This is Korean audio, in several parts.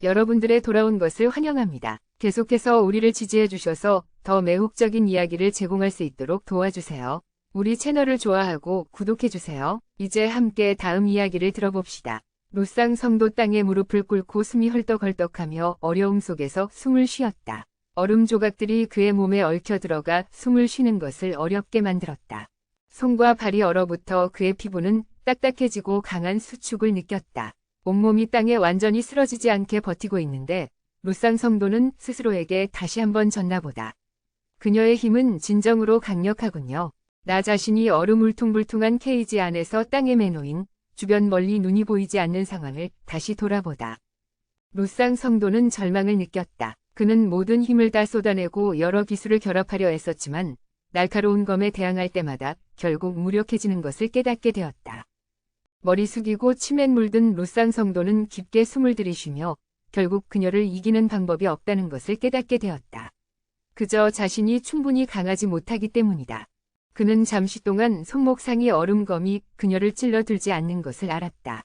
여러분들의 돌아온 것을 환영합니다. 계속해서 우리를 지지해 주셔서 더 매혹적인 이야기를 제공할 수 있도록 도와주세요. 우리 채널을 좋아하고 구독해 주세요. 이제 함께 다음 이야기를 들어봅시다. 로쌍 성도 땅에 무릎을 꿇고 숨이 헐떡헐떡하며 어려움 속에서 숨을 쉬었다. 얼음 조각들이 그의 몸에 얽혀 들어가 숨을 쉬는 것을 어렵게 만들었다. 손과 발이 얼어붙어 그의 피부는 딱딱해지고 강한 수축을 느꼈다. 온몸이 땅에 완전히 쓰러지지 않게 버티고 있는데 로쌍 성도는 스스로에게 다시 한번 졌나보다. 그녀의 힘은 진정으로 강력하군요. 나 자신이 얼음 울퉁불퉁한 케이지 안에서 땅에 매놓인 주변 멀리 눈이 보이지 않는 상황을 다시 돌아보다. 로쌍 성도는 절망을 느꼈다. 그는 모든 힘을 다 쏟아내고 여러 기술을 결합하려 했었지만 날카로운 검에 대항할 때마다 결국 무력해지는 것을 깨닫게 되었다. 머리 숙이고 치맨 물든 로쌍 성도는 깊게 숨을 들이쉬며 결국 그녀를 이기는 방법이 없다는 것을 깨닫게 되었다. 그저 자신이 충분히 강하지 못하기 때문이다. 그는 잠시 동안 손목상의 얼음검이 그녀를 찔러들지 않는 것을 알았다.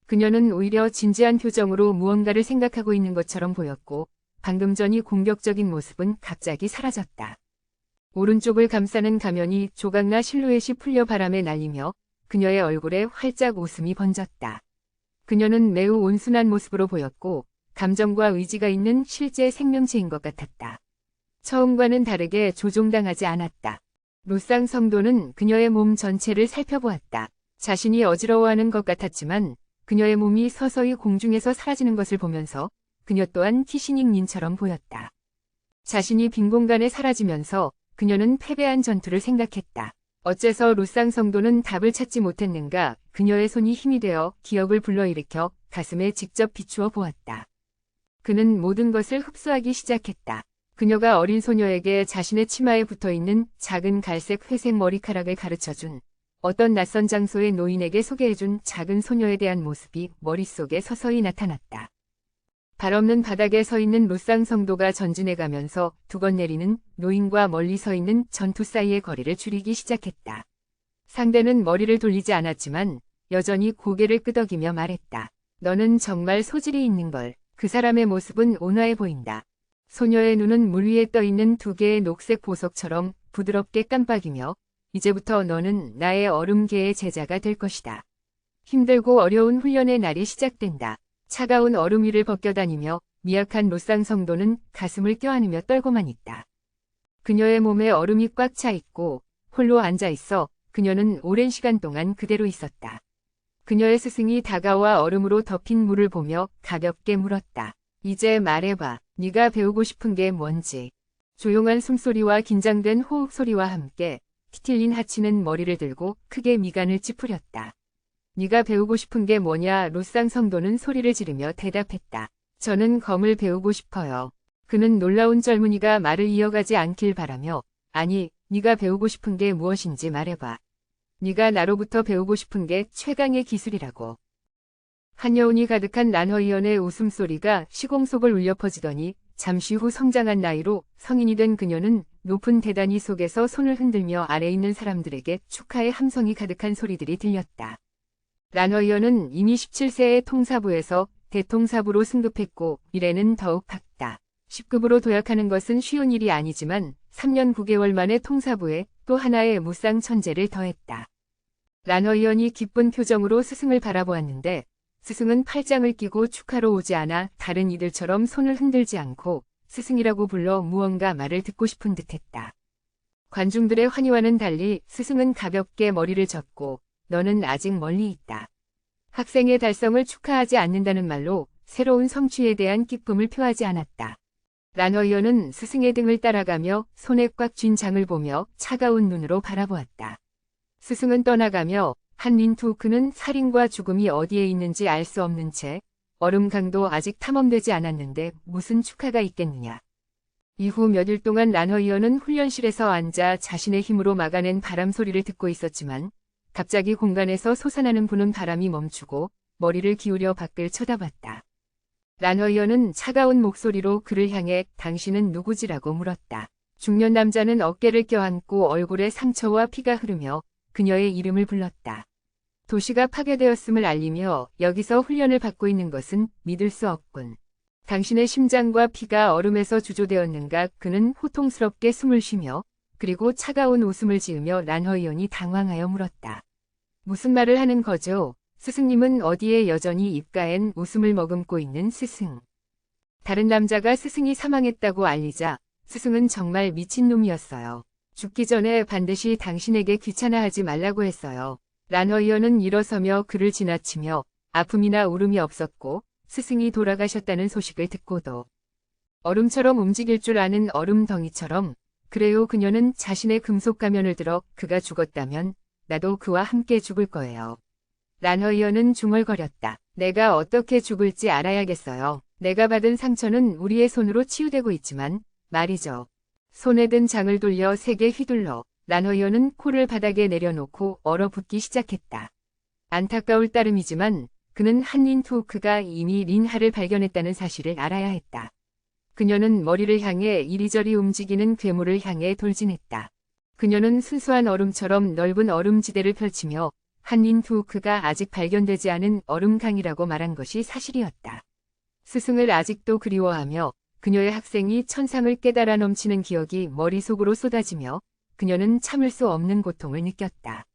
그녀는 오히려 진지한 표정으로 무언가를 생각하고 있는 것처럼 보였고 방금 전이 공격적인 모습은 갑자기 사라졌다. 오른쪽을 감싸는 가면이 조각나 실루엣이 풀려 바람에 날리며 그녀의 얼굴에 활짝 웃음이 번졌다. 그녀는 매우 온순한 모습으로 보였고 감정과 의지가 있는 실제 생명체인 것 같았다. 처음과는 다르게 조종당하지 않았다. 로쌍 성도는 그녀의 몸 전체를 살펴보았다. 자신이 어지러워하는 것 같았지만 그녀의 몸이 서서히 공중에서 사라지는 것을 보면서 그녀 또한 키시닉닌처럼 보였다. 자신이 빈 공간에 사라지면서 그녀는 패배한 전투를 생각했다. 어째서 로쌍 성도는 답을 찾지 못했는가. 그녀의 손이 힘이 되어 기억을 불러일으켜 가슴에 직접 비추어 보았다. 그는 모든 것을 흡수하기 시작했다. 그녀가 어린 소녀에게 자신의 치마에 붙어있는 작은 갈색 회색 머리카락을 가르쳐준 어떤 낯선 장소의 노인에게 소개해준 작은 소녀에 대한 모습이 머릿속에 서서히 나타났다. 발 없는 바닥에 서 있는 로쌍 성도가 전진해가면서 두 건 내리는 노인과 멀리 서 있는 전투 사이의 거리를 줄이기 시작했다. 상대는 머리를 돌리지 않았지만 여전히 고개를 끄덕이며 말했다. 너는 정말 소질이 있는걸. 그 사람의 모습은 온화해 보인다. 소녀의 눈은 물 위에 떠있는 두 개의 녹색 보석처럼 부드럽게 깜빡이며 이제부터 너는 나의 얼음계의 제자가 될 것이다. 힘들고 어려운 훈련의 날이 시작된다. 차가운 얼음 위를 벗겨다니며 미약한 로쌍 성도는 가슴을 껴안으며 떨고만 있다. 그녀의 몸에 얼음이 꽉 차 있고 홀로 앉아 있어 그녀는 오랜 시간 동안 그대로 있었다. 그녀의 스승이 다가와 얼음으로 덮인 물을 보며 가볍게 물었다. 이제 말해봐. 네가 배우고 싶은 게 뭔지. 조용한 숨소리와 긴장된 호흡 소리와 함께 티틸린 하치는 머리를 들고 크게 미간을 찌푸렸다. 네가 배우고 싶은 게 뭐냐? 로쌍 성도는 소리를 지르며 대답했다. 저는 검을 배우고 싶어요. 그는 놀라운 젊은이가 말을 이어가지 않길 바라며 아니, 네가 배우고 싶은 게 무엇인지 말해봐. 네가 나로부터 배우고 싶은 게 최강의 기술이라고. 한여운이 가득한 란허이언의 웃음소리가 시공속을 울려 퍼지더니 잠시 후 성장한 나이로 성인이 된 그녀는 높은 대단히 속에서 손을 흔들며 아래에 있는 사람들에게 축하의 함성이 가득한 소리들이 들렸다. 란허이언은 이미 17세의 통사부에서 대통사부로 승급했고 미래는 더욱 밝다. 10급으로 도약하는 것은 쉬운 일이 아니지만 3년 9개월 만에 통사부에 또 하나의 무쌍 천재를 더했다. 란허이언이 기쁜 표정으로 스승을 바라보았는데 스승은 팔짱을 끼고 축하로 오지 않아 다른 이들처럼 손을 흔들지 않고 스승이라고 불러 무언가 말을 듣고 싶은 듯했다. 관중들의 환희와는 달리 스승은 가볍게 머리를 젓고 너는 아직 멀리 있다. 학생의 달성을 축하하지 않는다는 말로 새로운 성취에 대한 기쁨을 표하지 않았다. 란허이언은 스승의 등을 따라가며 손에 꽉 쥔 장을 보며 차가운 눈으로 바라보았다. 스승은 떠나가며 한 린투크는 살인과 죽음이 어디에 있는지 알 수 없는 채 얼음강도 아직 탐험되지 않았는데 무슨 축하가 있겠느냐. 이후 몇 일 동안 란허이언은 훈련실에서 앉아 자신의 힘으로 막아낸 바람 소리를 듣고 있었지만 갑자기 공간에서 솟아나는 부는 바람이 멈추고 머리를 기울여 밖을 쳐다봤다. 란허이언은 차가운 목소리로 그를 향해 당신은 누구지라고 물었다. 중년 남자는 어깨를 껴안고 얼굴에 상처와 피가 흐르며 그녀의 이름을 불렀다. 도시가 파괴되었음을 알리며 여기서 훈련을 받고 있는 것은 믿을 수 없군. 당신의 심장과 피가 얼음에서 주조되었는가? 그는 호통스럽게 숨을 쉬며 그리고 차가운 웃음을 지으며 란허이언이 당황하여 물었다. 무슨 말을 하는 거죠? 스승님은 어디에? 여전히 입가엔 웃음을 머금고 있는 스승. 다른 남자가 스승이 사망했다고 알리자 스승은 정말 미친놈이었어요. 죽기 전에 반드시 당신에게 귀찮아하지 말라고 했어요. 란허이언은 일어서며 그를 지나치며 아픔이나 울음이 없었고 스승이 돌아가셨다는 소식을 듣고도 얼음처럼 움직일 줄 아는 얼음덩이처럼 그래요. 그녀는 자신의 금속 가면을 들어 그가 죽었다면 나도 그와 함께 죽을 거예요. 란허이언은 중얼거렸다. 내가 어떻게 죽을지 알아야겠어요. 내가 받은 상처는 우리의 손으로 치유되고 있지만 말이죠. 손에 든 장을 돌려 세게 휘둘러 란허이언은 코를 바닥에 내려놓고 얼어붙기 시작했다. 안타까울 따름이지만 그는 한린투크가 이미 린하를 발견했다는 사실을 알아야 했다. 그녀는 머리를 향해 이리저리 움직이는 괴물을 향해 돌진했다. 그녀는 순수한 얼음처럼 넓은 얼음지대를 펼치며 한린투크가 아직 발견되지 않은 얼음강이라고 말한 것이 사실이었다. 스승을 아직도 그리워하며 그녀의 학생이 천상을 깨달아 넘치는 기억이 머릿속으로 쏟아지며 그녀는 참을 수 없는 고통을 느꼈다.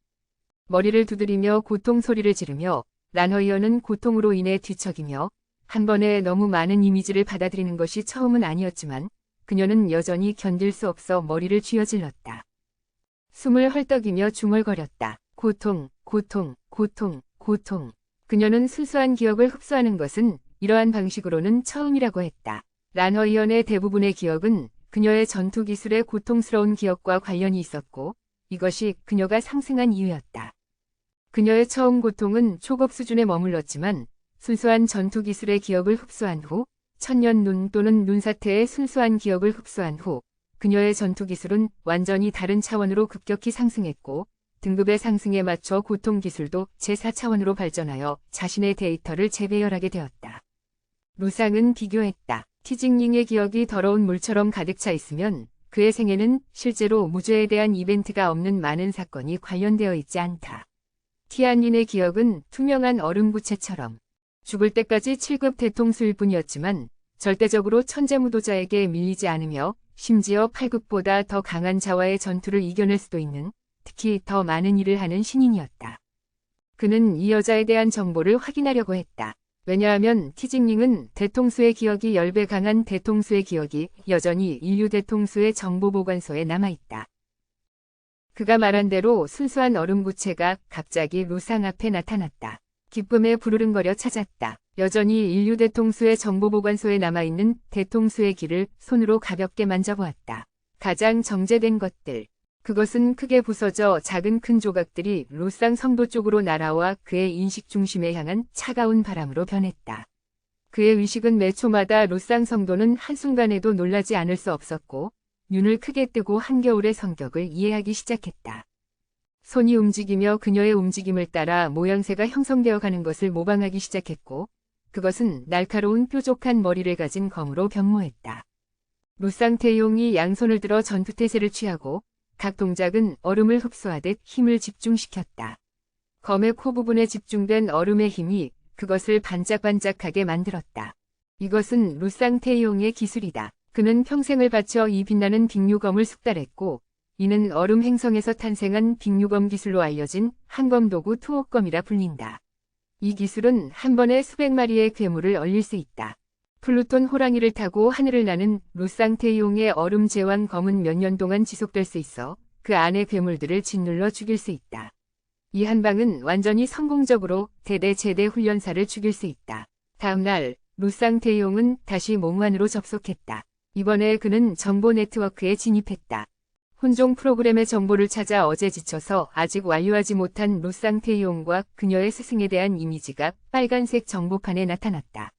머리를 두드리며 고통 소리를 지르며 란허이언은 고통으로 인해 뒤척이며 한 번에 너무 많은 이미지를 받아들이는 것이 처음은 아니었지만 그녀는 여전히 견딜 수 없어 머리를 쥐어질렀다. 숨을 헐떡이며 중얼거렸다. 고통, 고통, 고통, 고통. 그녀는 순수한 기억을 흡수하는 것은 이러한 방식으로는 처음이라고 했다. 란허이언의 대부분의 기억은 그녀의 전투 기술의 고통스러운 기억과 관련이 있었고 이것이 그녀가 상승한 이유였다. 그녀의 처음 고통은 초급 수준에 머물렀지만 순수한 전투 기술의 기억을 흡수한 후 천년 눈 또는 눈사태의 순수한 기억을 흡수한 후 그녀의 전투 기술은 완전히 다른 차원으로 급격히 상승했고 등급의 상승에 맞춰 고통 기술도 제4차원으로 발전하여 자신의 데이터를 재배열하게 되었다. 루상은 비교했다. 티징링의 기억이 더러운 물처럼 가득 차 있으면 그의 생에는 실제로 무죄에 대한 이벤트가 없는 많은 사건이 관련되어 있지 않다. 티안린의 기억은 투명한 얼음 부채처럼 죽을 때까지 7급 대통수일 뿐이었지만 절대적으로 천재무도자에게 밀리지 않으며 심지어 8급보다 더 강한 자와의 전투를 이겨낼 수도 있는 특히 더 많은 일을 하는 신인이었다. 그는 이 여자에 대한 정보를 확인하려고 했다. 왜냐하면 티징링은 대통수의 기억이 10배 강한 대통수의 기억이 여전히 인류 대통수의 정보보관소에 남아있다. 그가 말한 대로 순수한 얼음 부채가 갑자기 루상 앞에 나타났다. 기쁨에 부르릉거려 찾았다. 여전히 인류 대통수의 정보보관소에 남아있는 대통수의 길을 손으로 가볍게 만져보았다. 가장 정제된 것들. 그것은 크게 부서져 작은 큰 조각들이 루상 성도 쪽으로 날아와 그의 인식 중심에 향한 차가운 바람으로 변했다. 그의 의식은 매 초마다 루상 성도는 한순간에도 놀라지 않을 수 없었고 눈을 크게 뜨고 한겨울의 성격을 이해하기 시작했다. 손이 움직이며 그녀의 움직임을 따라 모양새가 형성되어 가는 것을 모방하기 시작했고 그것은 날카로운 뾰족한 머리를 가진 검으로 변모했다. 루상 태용이 양손을 들어 전투태세를 취하고 각 동작은 얼음을 흡수하듯 힘을 집중시켰다. 검의 코 부분에 집중된 얼음의 힘이 그것을 반짝반짝하게 만들었다. 이것은 루상 태용의 기술이다. 그는 평생을 바쳐 이 빛나는 빅류검을 숙달했고 이는 얼음 행성에서 탄생한 빅류검 기술로 알려진 한검도구 투옥검이라 불린다. 이 기술은 한 번에 수백 마리의 괴물을 얼릴 수 있다. 플루톤 호랑이를 타고 하늘을 나는 루상 태용의 얼음 제왕 검은 몇 년 동안 지속될 수 있어 그 안의 괴물들을 짓눌러 죽일 수 있다. 이 한 방은 완전히 성공적으로 대대제대 훈련사를 죽일 수 있다. 다음 날 루상 태용은 다시 몽환으로 접속했다. 이번에 그는 정보 네트워크에 진입했다. 혼종 프로그램의 정보를 찾아 어제 지쳐서 아직 완료하지 못한 루상 태용과 그녀의 스승에 대한 이미지가 빨간색 정보판에 나타났다.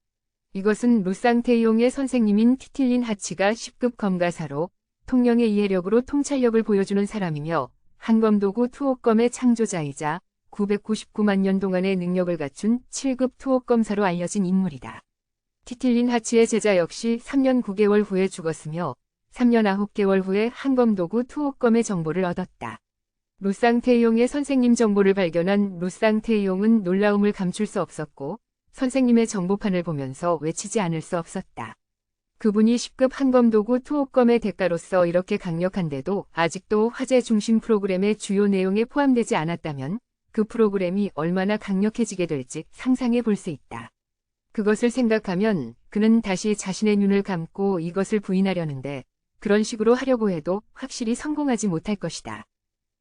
이것은 루상 태용의 선생님인 티틸린 하치가 10급 검가사로 통령의 이해력으로 통찰력을 보여주는 사람이며 한검도구 투옥검의 창조자이자 999만 년 동안의 능력을 갖춘 7급 투옥검사로 알려진 인물이다. 티틸린 하치의 제자 역시 3년 9개월 후에 죽었으며 3년 9개월 후에 한검도구 투옥검의 정보를 얻었다. 루상 태용의 선생님 정보를 발견한 루상 태용은 놀라움을 감출 수 없었고 선생님의 정보판을 보면서 외치지 않을 수 없었다. 그분이 10급 한검도구 투호검의 대가로서 이렇게 강력한데도 아직도 화제 중심 프로그램의 주요 내용에 포함되지 않았다면 그 프로그램이 얼마나 강력해지게 될지 상상해 볼 수 있다. 그것을 생각하면 그는 다시 자신의 눈을 감고 이것을 부인하려는데 그런 식으로 하려고 해도 확실히 성공하지 못할 것이다.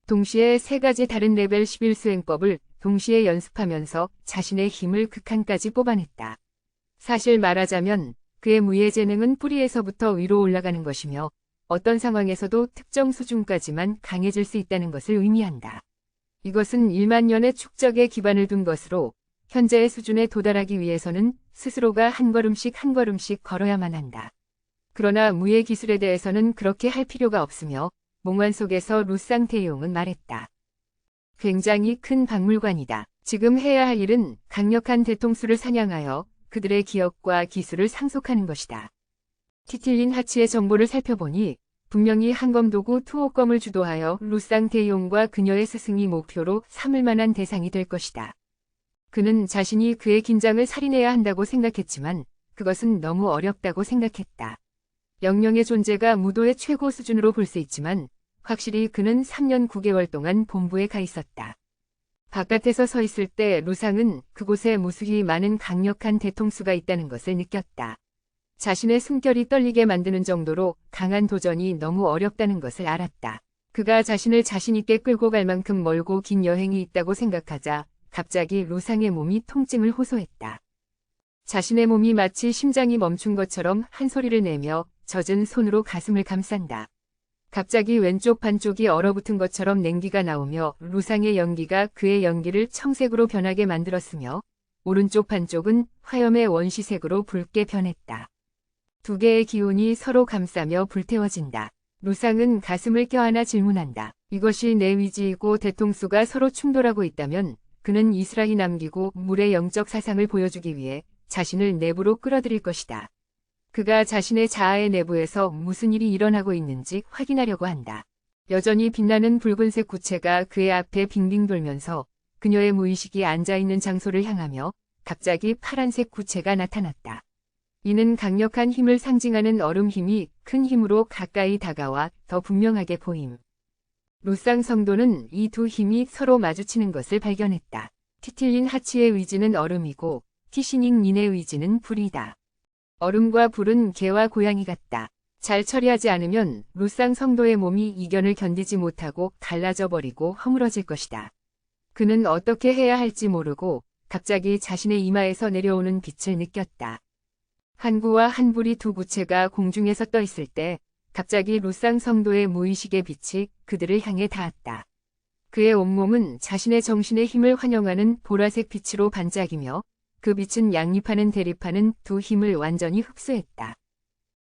동시에 3가지 다른 레벨 11 수행법을 동시에 연습하면서 자신의 힘을 극한까지 뽑아냈다. 사실 말하자면 그의 무예 재능은 뿌리에서부터 위로 올라가는 것이며 어떤 상황에서도 특정 수준까지만 강해질 수 있다는 것을 의미한다. 이것은 1만 년의 축적에 기반을 둔 것으로 현재의 수준에 도달하기 위해서는 스스로가 한 걸음씩 한 걸음씩 걸어야만 한다. 그러나 무예 기술에 대해서는 그렇게 할 필요가 없으며 몽환 속에서 루쌍태용은 말했다. 굉장히 큰 박물관이다. 지금 해야 할 일은 강력한 대통수를 사냥하여 그들의 기억과 기술을 상속하는 것이다. 티틸린 하치의 정보를 살펴보니 분명히 한검도구 투호검을 주도하여 루쌍태용과 그녀의 스승이 목표로 삼을 만한 대상이 될 것이다. 그는 자신이 그의 긴장을 살인해야 한다고 생각했지만 그것은 너무 어렵다고 생각했다. 영령의 존재가 무도의 최고 수준으로 볼 수 있지만 확실히 그는 3년 9개월 동안 본부에 가 있었다. 바깥에서 서 있을 때 루상은 그곳에 무수히 많은 강력한 대통수가 있다는 것을 느꼈다. 자신의 숨결이 떨리게 만드는 정도로 강한 도전이 너무 어렵다는 것을 알았다. 그가 자신을 자신 있게 끌고 갈 만큼 멀고 긴 여행이 있다고 생각하자 갑자기 루상의 몸이 통증을 호소했다. 자신의 몸이 마치 심장이 멈춘 것처럼 한 소리를 내며 젖은 손으로 가슴을 감싼다. 갑자기 왼쪽 반쪽이 얼어붙은 것처럼 냉기가 나오며 루상의 연기가 그의 연기를 청색으로 변하게 만들었으며 오른쪽 반쪽은 화염의 원시색으로 붉게 변했다. 두 개의 기운이 서로 감싸며 불태워진다. 루상은 가슴을 껴안아 질문한다. 이것이 내 위지이고 대통수가 서로 충돌하고 있다면 그는 이스라엘이 남기고 물의 영적 사상을 보여주기 위해 자신을 내부로 끌어들일 것이다. 그가 자신의 자아의 내부에서 무슨 일이 일어나고 있는지 확인하려고 한다. 여전히 빛나는 붉은색 구체가 그의 앞에 빙빙 돌면서 그녀의 무의식이 앉아있는 장소를 향하며 갑자기 파란색 구체가 나타났다. 이는 강력한 힘을 상징하는 얼음 힘이 큰 힘으로 가까이 다가와 더 분명하게 보임. 루쌍 성도는 이 두 힘이 서로 마주치는 것을 발견했다. 티틸린 하치의 의지는 얼음이고 티시닝 닌의 의지는 불이다. 얼음과 불은 개와 고양이 같다. 잘 처리하지 않으면 루쌍 성도의 몸이 이견을 견디지 못하고 갈라져 버리고 허물어질 것이다. 그는 어떻게 해야 할지 모르고 갑자기 자신의 이마에서 내려오는 빛을 느꼈다. 한구와 한불이 두 구체가 공중에서 떠 있을 때 갑자기 루쌍 성도의 무의식의 빛이 그들을 향해 닿았다. 그의 온몸은 자신의 정신의 힘을 환영하는 보라색 빛으로 반짝이며 그 빛은 양립하는 대립하는 두 힘을 완전히 흡수했다.